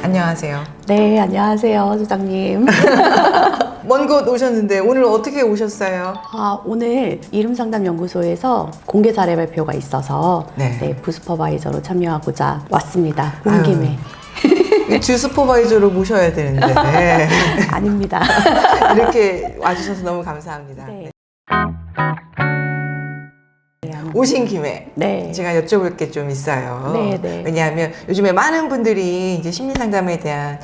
안녕하세요. 네, 안녕하세요, 소장님. 먼 곳 오셨는데 오늘 어떻게 오셨어요? 오늘 이름상담연구소에서 공개 사례 발표가 있어서 네. 부스퍼바이저로 참여하고자 왔습니다. 온 김에. 주 슈퍼바이저로 모셔야 되는데 아닙니다. 이렇게 와주셔서 너무 감사합니다. 네. 오신 김에 네. 제가 여쭤볼 게 좀 있어요. 네, 네. 왜냐하면 요즘에 많은 분들이 이제 심리상담에 대한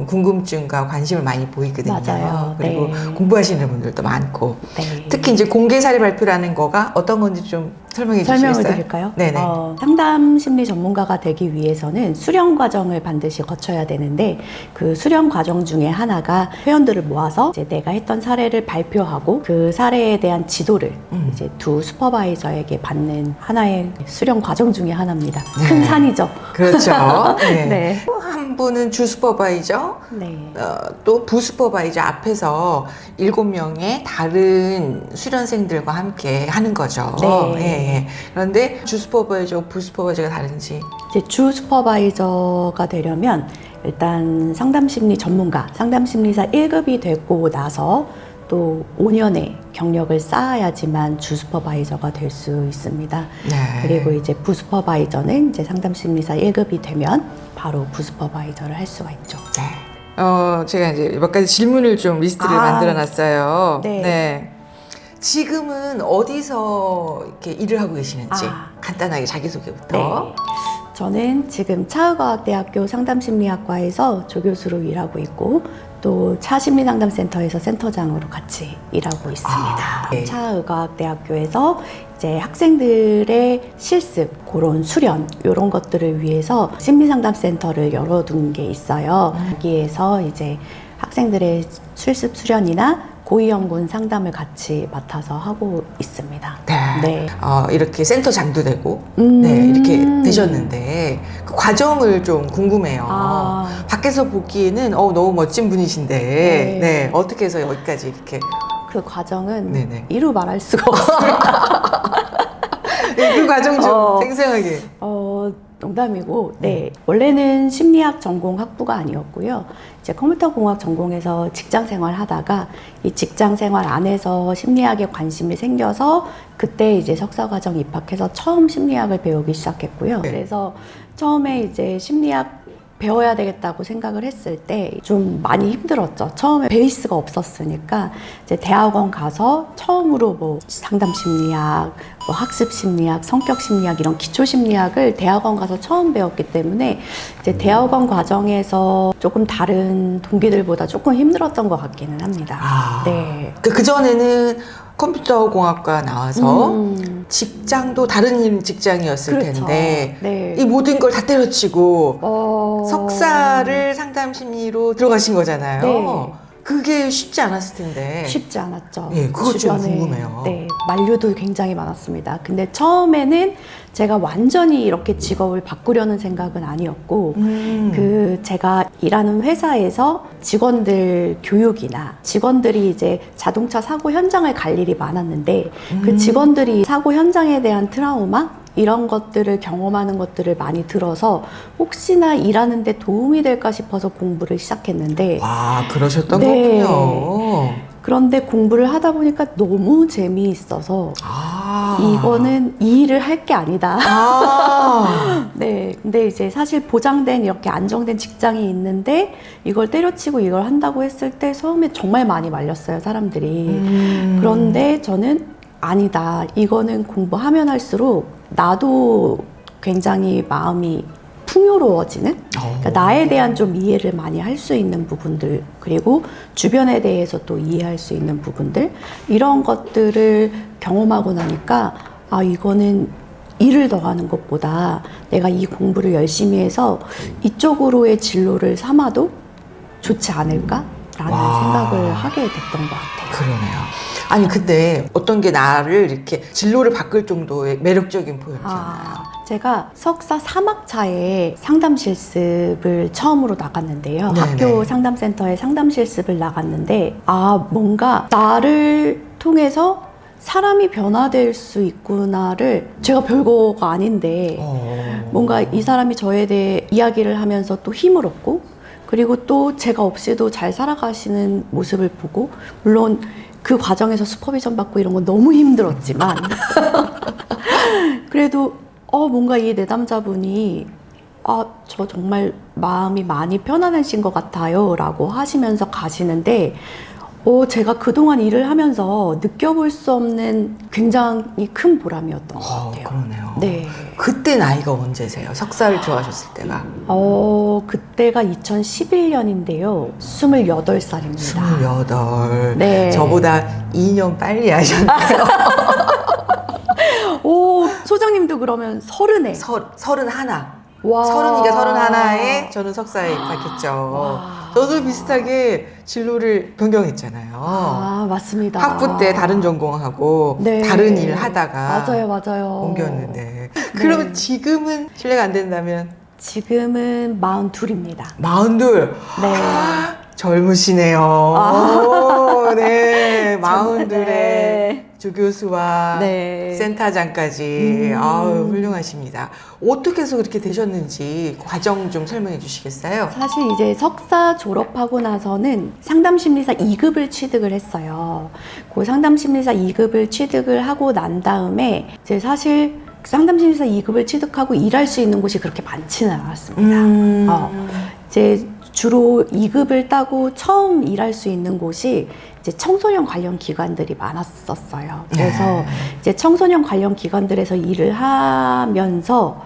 궁금증과 관심을 많이 보이거든요. 맞아요. 그리고 네. 공부하시는 분들도 많고 네. 특히 이제 공개 사례 발표라는 거가 어떤 건지 좀 설명을 드릴까요? 네네. 상담 심리 전문가가 되기 위해서는 수련 과정을 반드시 거쳐야 되는데 그 수련 과정 중에 하나가 회원들을 모아서 이제 내가 했던 사례를 발표하고 그 사례에 대한 지도를 이제 두 슈퍼바이저에게 받는 하나의 수련 과정 중에 하나입니다. 네. 큰 산이죠. 그렇죠. 네. 네. 한 분은 주 슈퍼바이저, 네. 또 부슈퍼바이저 앞에서 7명의 다른 수련생들과 함께 하는 거죠. 네. 예. 그런데 주 슈퍼바이저, 부슈퍼바이저가 다른지. 이제 주 슈퍼바이저가 되려면 일단 상담심리 전문가, 상담심리사 1급이 되고 나서 또 5년의 경력을 쌓아야지만 주 슈퍼바이저가 될 수 있습니다. 네. 그리고 이제 부슈퍼바이저는 이제 상담심리사 1급이 되면 바로 부슈퍼바이저를 할 수가 있죠. 네. 제가 이제 몇 가지 질문을 좀 리스트를 만들어 놨어요. 네. 지금은 어디서 이렇게 일을 하고 계시는지 간단하게 자기소개부터. 네. 저는 지금 차의과학대학교 상담심리학과에서 조교수로 일하고 있고 또 차심리상담센터에서 센터장으로 같이 일하고 있습니다. 네. 차의과학대학교에서 이제 학생들의 실습, 그런 수련 이런 것들을 위해서 심리상담센터를 열어둔 게 있어요. 여기에서 이제 학생들의 실습 수련이나 고위험군 상담을 같이 맡아서 하고 있습니다. 네. 이렇게 센터장도 되고, 네, 이렇게 되셨는데, 그 과정을 좀 궁금해요. 밖에서 보기에는, 너무 멋진 분이신데, 네, 어떻게 해서 여기까지 이렇게. 그 과정은 네네. 이루 말할 수가 없습니다. 그 과정 좀 생생하게. 농담이고, 네. 원래는 심리학 전공 학부가 아니었고요. 이제 컴퓨터공학 전공에서 직장 생활 하다가 이 직장 생활 안에서 심리학에 관심이 생겨서 그때 이제 석사과정 입학해서 처음 심리학을 배우기 시작했고요. 네. 그래서 처음에 이제 심리학 배워야 되겠다고 생각을 했을 때 좀 많이 힘들었죠. 처음에 베이스가 없었으니까 이제 대학원 가서 처음으로 뭐 상담 심리학, 뭐 학습 심리학, 성격 심리학 이런 기초 심리학을 대학원 가서 처음 배웠기 때문에 이제 대학원 과정에서 조금 다른 동기들보다 조금 힘들었던 것 같기는 합니다. 네. 그 전에는 컴퓨터공학과 나와서 직장도 다른 직장이었을 그렇죠. 텐데 네. 이 모든 걸 다 때려치고 석사를 상담심리로 들어가신 거잖아요. 네. 그게 쉽지 않았을 텐데. 쉽지 않았죠. 예, 그것 좀 주변에, 궁금해요. 네, 만류도 굉장히 많았습니다. 근데 처음에는 제가 완전히 이렇게 직업을 바꾸려는 생각은 아니었고, 제가 일하는 회사에서 직원들 교육이나 직원들이 이제 자동차 사고 현장을 갈 일이 많았는데, 그 직원들이 사고 현장에 대한 트라우마? 이런 것들을 경험하는 것들을 많이 들어서 혹시나 일하는데 도움이 될까 싶어서 공부를 시작했는데 그러셨던 네. 거군요. 그런데 공부를 하다 보니까 너무 재미있어서 이거는 이 일을 할 게 아니다. 네, 근데 이제 사실 보장된 이렇게 안정된 직장이 있는데 이걸 때려치고 이걸 한다고 했을 때 처음에 정말 많이 말렸어요, 사람들이. 그런데 저는 아니다. 이거는 공부하면 할수록 나도 굉장히 마음이 풍요로워지는 그러니까 나에 대한 좀 이해를 많이 할 수 있는 부분들 그리고 주변에 대해서 또 이해할 수 있는 부분들 이런 것들을 경험하고 나니까 이거는 일을 더 하는 것보다 내가 이 공부를 열심히 해서 이쪽으로의 진로를 삼아도 좋지 않을까라는 생각을 하게 됐던 것 같아요. 그러네요. 아니 근데 어떤 게 나를 이렇게 진로를 바꿀 정도의 매력적인 포인트였나요? 제가 석사 3학차에 상담 실습을 처음으로 나갔는데요. 네네. 학교 상담센터에 상담 실습을 나갔는데 뭔가 나를 통해서 사람이 변화될 수 있구나를 제가 별거가 아닌데 뭔가 이 사람이 저에 대해 이야기를 하면서 또 힘을 얻고 그리고 또 제가 없이도 잘 살아가시는 모습을 보고, 물론 그 과정에서 슈퍼비전 받고 이런 건 너무 힘들었지만 그래도 뭔가 이 내담자분이 저 정말 마음이 많이 편안하신 것 같아요 라고 하시면서 가시는데, 제가 그동안 일을 하면서 느껴볼 수 없는 굉장히 큰 보람이었던 것 같아요. 그러네요. 네. 그때 나이가 언제세요? 석사를 들어가셨을 때가? 그때가 2011년인데요. 28살입니다. 28. 네. 저보다 2년 빨리 하셨네요. 소장님도 그러면 30에? 31. 와. 30이가 31에 저는 석사에 입학했죠. 와. 저도 비슷하게 진로를 변경했잖아요. 맞습니다. 학부 때 다른 전공하고 네. 다른 일 하다가 맞아요. 옮겼는데. 그러면 지금은 실례가 안 된다면? 지금은 42입니다. 42. 네. 젊으시네요. 네, 42에 네. 조교수와 네. 센터장까지. 아우, 훌륭하십니다. 어떻게 해서 그렇게 되셨는지 과정 좀 설명해 주시겠어요? 사실 이제 석사 졸업하고 나서는 상담심리사 2급을 취득을 했어요. 그 상담심리사 2급을 취득을 하고 난 다음에 이제 사실 상담심리사 2급을 취득하고 일할 수 있는 곳이 그렇게 많지는 않았습니다. 이제 주로 2급을 따고 처음 일할 수 있는 곳이 이제 청소년 관련 기관들이 많았었어요. 그래서 이제 청소년 관련 기관들에서 일을 하면서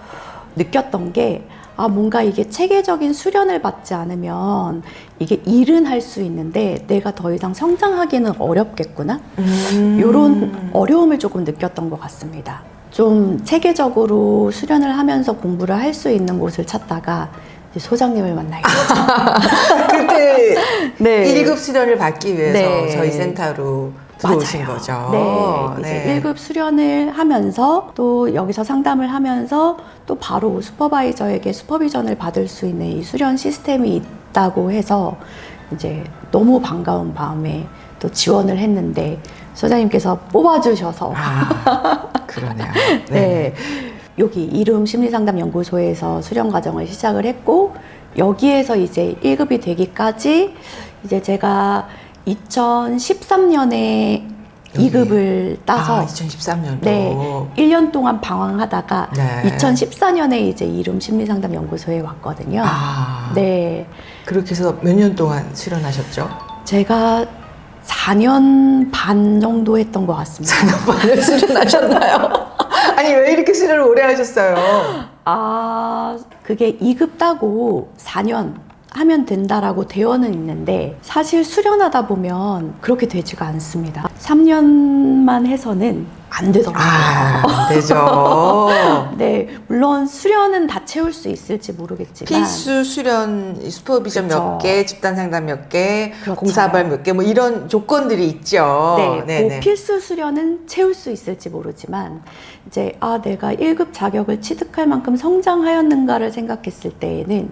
느꼈던 게 뭔가 이게 체계적인 수련을 받지 않으면 이게 일은 할 수 있는데 내가 더 이상 성장하기는 어렵겠구나. 이런 어려움을 조금 느꼈던 것 같습니다. 좀 체계적으로 수련을 하면서 공부를 할 수 있는 곳을 찾다가 소장님을 만나게 됐죠. 그때 네. 1급 수련을 받기 위해서 네. 저희 센터로 들어오신 맞아요. 거죠. 네. 이제 1급 수련을 하면서 또 여기서 상담을 하면서 또 바로 슈퍼바이저에게 슈퍼비전을 받을 수 있는 이 수련 시스템이 있다고 해서 이제 너무 반가운 마음에 또 지원을 했는데 소장님께서 뽑아주셔서 그러네요. 네. 여기 이름 심리상담연구소에서 수련 과정을 시작을 했고, 여기에서 이제 1급이 되기까지 이제 제가 2013년에 2급을 따서 2013년도 네, 1년 동안 방황하다가 네. 2014년에 이제 이름 심리상담연구소에 왔거든요. 네. 그렇게 해서 몇 년 동안 수련하셨죠? 제가 4년 반 정도 했던 것 같습니다. 4년 반을 수련하셨나요? 아니, 왜 이렇게 수련을 오래 하셨어요? 그게 2급 따고 4년 하면 된다라고 되어는 있는데 사실 수련하다 보면 그렇게 되지가 않습니다. 3년만 해서는 안 되더라고요. 안 되죠. 네, 물론 수련은 다 채울 수 있을지 모르겠지만 필수 수련, 슈퍼비전 그쵸. 몇 개, 집단 상담 몇 개, 그렇죠. 공사발 몇 개, 뭐 이런 조건들이 있죠. 네, 그 필수 수련은 채울 수 있을지 모르지만 이제 내가 1급 자격을 취득할 만큼 성장하였는가를 생각했을 때에는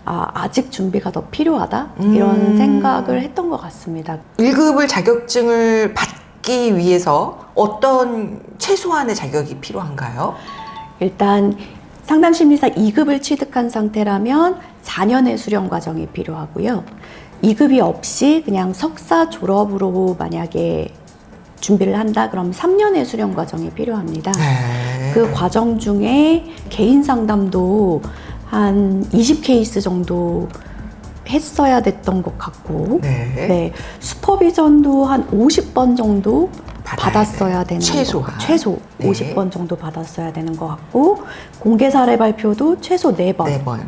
아직 준비가 더 필요하다 이런 생각을 했던 것 같습니다. 1급을 자격증을 받기 위해서 어떤 최소한의 자격이 필요한가요? 일단 상담심리사 2급을 취득한 상태라면 4년의 수련 과정이 필요하고요. 2급이 없이 그냥 석사 졸업으로 만약에 준비를 한다 그럼 3년의 수련 과정이 필요합니다. 네. 그 과정 중에 개인 상담도 한 20케이스 정도 했어야 됐던 것 같고 네. 슈퍼비전도 한 50번 정도 받았어야 되는 최소 네. 50번 정도 받았어야 되는 것 같고 공개 사례 발표도 최소 4번.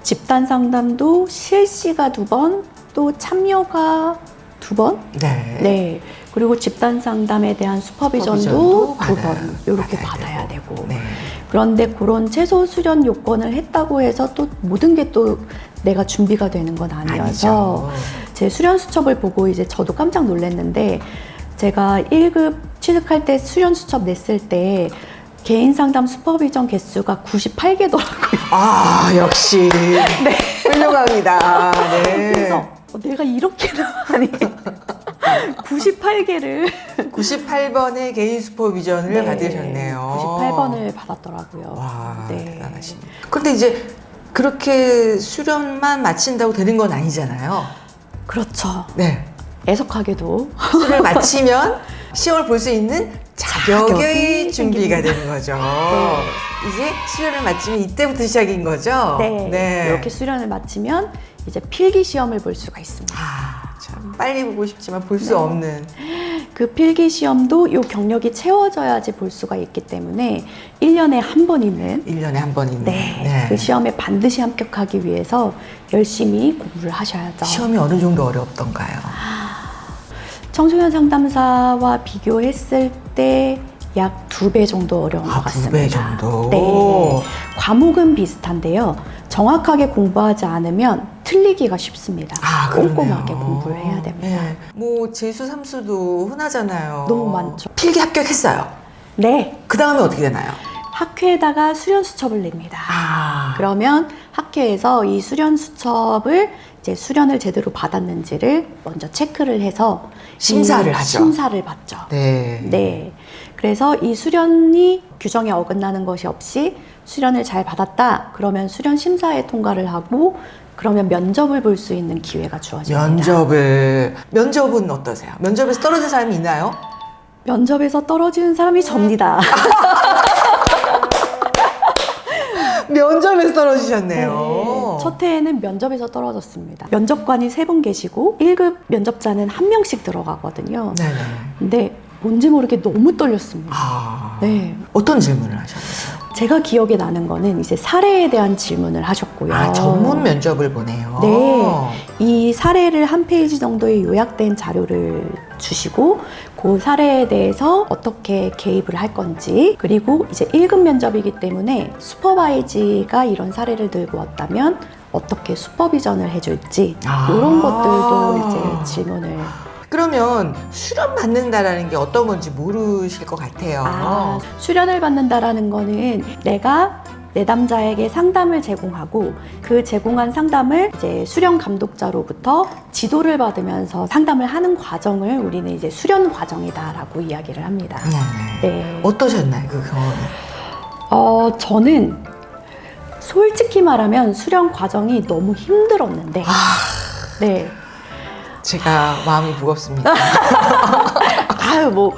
집단 상담도 실시가 2번, 또 참여가 2번. 네. 그리고 집단 상담에 대한 슈퍼비전도 2번 이렇게 받아야 되고. 그런데 그런 최소 수련 요건을 했다고 해서 또 모든 게 또 내가 준비가 되는 건 아니어서 제 수련 수첩을 보고 이제 저도 깜짝 놀랐는데 제가 1급 취득할 때 수련 수첩 냈을 때 개인 상담 슈퍼비전 개수가 98개더라고요. 역시. 네. 훌륭합니다. 네. 그래서 내가 이렇게나 많이 98개를 98번의 개인 슈퍼비전을 받으셨네요. 98번을 받았더라고요. 와, 대단하십니다. 그런데 이제 그렇게 수련만 마친다고 되는 건 아니잖아요. 그렇죠. 네. 애석하게도 수련을 마치면 시험을 볼 수 있는 자격의 준비가 되는 거죠. 네. 이제 수련을 마치면 이때부터 시작인 거죠. 네. 이렇게 수련을 마치면 이제 필기 시험을 볼 수가 있습니다. 참 빨리 보고 싶지만 볼 수 없는. 그 필기 시험도 요 경력이 채워져야지 볼 수가 있기 때문에 1년에 한 번 있는 1년에 한 번 있는. 네. 그 시험에 반드시 합격하기 위해서 열심히 공부를 하셔야죠. 시험이 어느 정도 어렵던가요? 청소년 상담사와 비교했을 때 약 2배 정도 어려운 것 같습니다. 2배 정도? 네. 과목은 비슷한데요. 정확하게 공부하지 않으면 틀리기가 쉽습니다. 꼼꼼하게 공부를 해야 됩니다. 네. 뭐 재수, 삼수도 흔하잖아요. 너무 많죠. 필기 합격했어요. 네. 그 다음에 어떻게 되나요? 학회에다가 수련 수첩을 냅니다. 그러면 학회에서 이 수련 수첩을 이제 수련을 제대로 받았는지를 먼저 체크를 해서 심사를 하죠. 심사를 받죠. 네. 네. 그래서 이 수련이 규정에 어긋나는 것이 없이 수련을 잘 받았다. 그러면 수련 심사에 통과를 하고 그러면 면접을 볼 수 있는 기회가 주어집니다. 면접은 어떠세요? 면접에서 떨어진 사람이 있나요? 면접에서 떨어지는 사람이 접니다. 면접에서 떨어지셨네요. 네. 첫 해에는 면접에서 떨어졌습니다. 면접관이 3분 계시고 1급 면접자는 1명씩 들어가거든요. 네네. 근데 뭔지 모르게 너무 떨렸습니다. 네. 어떤 질문을 하셨나요? 제가 기억에 나는 거는 이제 사례에 대한 질문을 하셨고요. 전문 면접을 보네요. 네. 이 사례를 한 페이지 정도의 요약된 자료를 주시고 그 사례에 대해서 어떻게 개입을 할 건지, 그리고 이제 1급 면접이기 때문에 슈퍼바이지가 이런 사례를 들고 왔다면 어떻게 슈퍼비전을 해줄지 이런 것들도 이제 질문을. 그러면 수련 받는다라는 게 어떤 건지 모르실 것 같아요. 수련을 받는다라는 거는 내가 내담자에게 상담을 제공하고 그 제공한 상담을 이제 수련 감독자로부터 지도를 받으면서 상담을 하는 과정을 우리는 이제 수련 과정이다라고 이야기를 합니다. 네. 어떠셨나요, 그 경험은? 저는 솔직히 말하면 수련 과정이 너무 힘들었는데, 네. 제가 마음이 무겁습니다. 뭐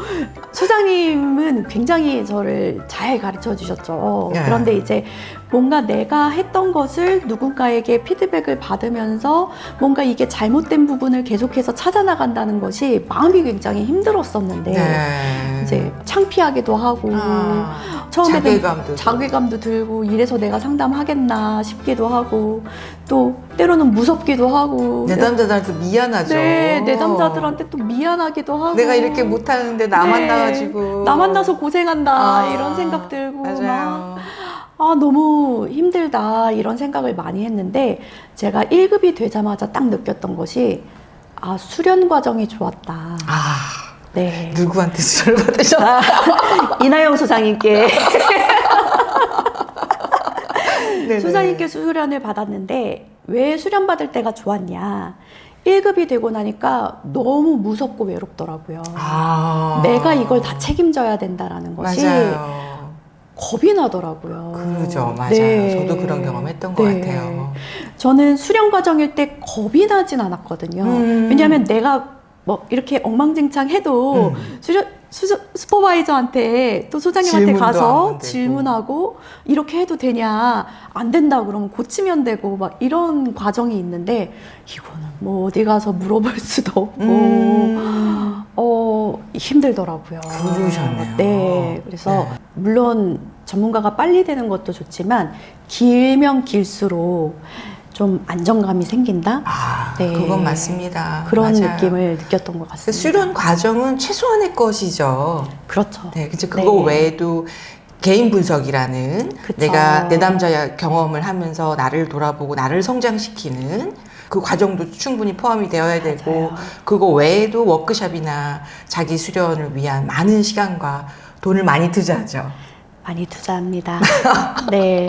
소장님은 굉장히 저를 잘 가르쳐 주셨죠. 네. 그런데 이제 뭔가 내가 했던 것을 누군가에게 피드백을 받으면서 뭔가 이게 잘못된 부분을 계속해서 찾아나간다는 것이 마음이 굉장히 힘들었었는데, 네. 이제 창피하기도 하고 처음에는 자괴감도 들고 이래서 내가 상담하겠나 싶기도 하고 또 때로는 무섭기도 하고 내담자들한테 미안하죠. 네, 내담자들한테 또 미안하기도 하고 내가 이렇게 못하는데 나 만나가지고 나 만나서 고생한다 이런 생각 들고 맞아요. 너무 힘들다 이런 생각을 많이 했는데 제가 1급이 되자마자 딱 느꼈던 것이 수련 과정이 좋았다. 네. 누구한테 수련을 받으셨나요? 이나영 소장님께 소장님께 수련을 받았는데 왜 수련 받을 때가 좋았냐? 1급이 되고 나니까 너무 무섭고 외롭더라고요. 내가 이걸 다 책임져야 된다라는 것이 맞아요. 겁이 나더라고요. 그러죠, 맞아요. 네. 저도 그런 경험했던 것 같아요. 저는 수련 과정일 때 겁이 나진 않았거든요. 왜냐하면 내가 뭐 이렇게 엉망진창해도 슈퍼바이저한테 또 소장님한테 가서 질문하고 이렇게 해도 되냐, 안 된다 그러면 고치면 되고 막 이런 과정이 있는데 이거는 뭐 어디 가서 물어볼 수도 없고 힘들더라고요. 그러셨네요. 네, 그래서 물론 전문가가 빨리 되는 것도 좋지만 길면 길수록 좀 안정감이 생긴다? 네. 그건 맞습니다. 그런 맞아요. 느낌을 느꼈던 것 같습니다. 수련 과정은 최소한의 것이죠. 그렇죠. 네, 그거 외에도 개인 분석이라는 내가 내담자의 경험을 하면서 나를 돌아보고 나를 성장시키는 그 과정도 충분히 포함이 되어야 되고 그거 외에도 워크숍이나 자기 수련을 위한 많은 시간과 돈을 많이 투자하죠. 많이 투자합니다. 네.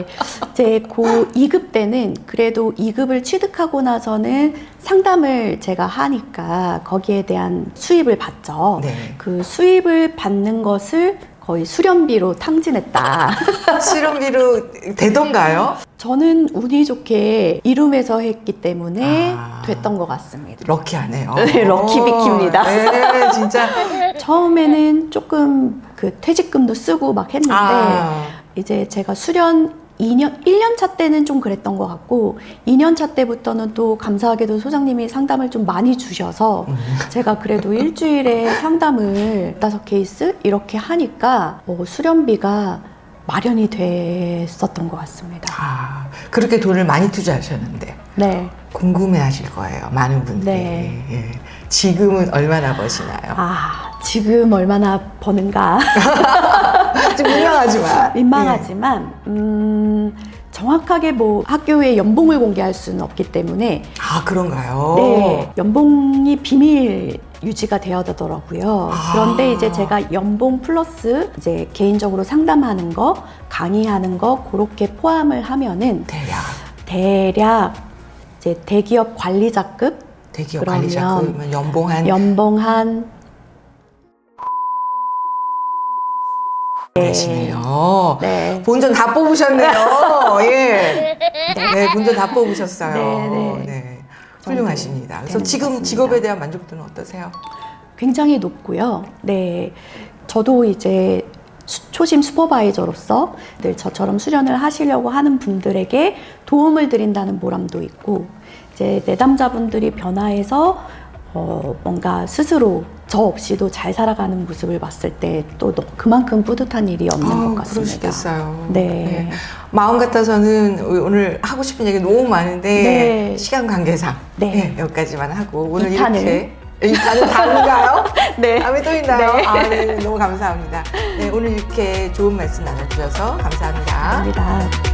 이제 고 2급 때는 그래도 2급을 취득하고 나서는 상담을 제가 하니까 거기에 대한 수입을 받죠. 네. 그 수입을 받는 것을 거의 수련비로 탕진했다. 수련비로 되던가요? 저는 운이 좋게 이룸에서 했기 때문에 아. 됐던 것 같습니다. 럭키하네요. 네, 럭키비키입니다. 네, 진짜. 처음에는 조금 그 퇴직금도 쓰고 막 했는데 이제 제가 수련 1년 차 때는 좀 그랬던 것 같고 2년 차 때부터는 또 감사하게도 소장님이 상담을 좀 많이 주셔서 제가 그래도 일주일에 상담을 5케이스 이렇게 하니까 수련비가 마련이 됐었던 것 같습니다. 아, 그렇게 돈을 많이 투자하셨는데 네. 궁금해하실 거예요, 많은 분들이. 네. 예. 지금은 얼마나 버시나요? 지금 얼마나 버는가? 좀 민망하지만. 민망하지만 정확하게 뭐 학교에 연봉을 공개할 수는 없기 때문에 그런가요? 네, 연봉이 비밀 유지가 되어야 되더라고요. 그런데 이제 제가 연봉 플러스 이제 개인적으로 상담하는 거, 강의하는 거 그렇게 포함을 하면은 대략 이제 대기업 관리자급 대기업 관리자급이면 연봉 한 되시네요. 네. 본전 다 뽑으셨네요. 예. 네, 본전 다 뽑으셨어요. 네. 훌륭하십니다. 그래서 지금 맞습니다. 직업에 대한 만족도는 어떠세요? 굉장히 높고요. 네. 저도 이제 초심 슈퍼바이저로서 늘 저처럼 수련을 하시려고 하는 분들에게 도움을 드린다는 보람도 있고, 이제 내담자분들이 변화해서 뭔가 스스로 저 없이도 잘 살아가는 모습을 봤을 때 또 그만큼 뿌듯한 일이 없는 것 같습니다. 그러시겠어요. 네. 마음 같아서는 오늘 하고 싶은 얘기 너무 많은데 네. 시간 관계상 네. 여기까지만 하고 오늘 2탄을. 이렇게 2탄은 다른가요? 네. 다음에 또 있나요? 네. 네, 너무 감사합니다. 네, 오늘 이렇게 좋은 말씀 나눠주셔서 감사합니다. 감사합니다.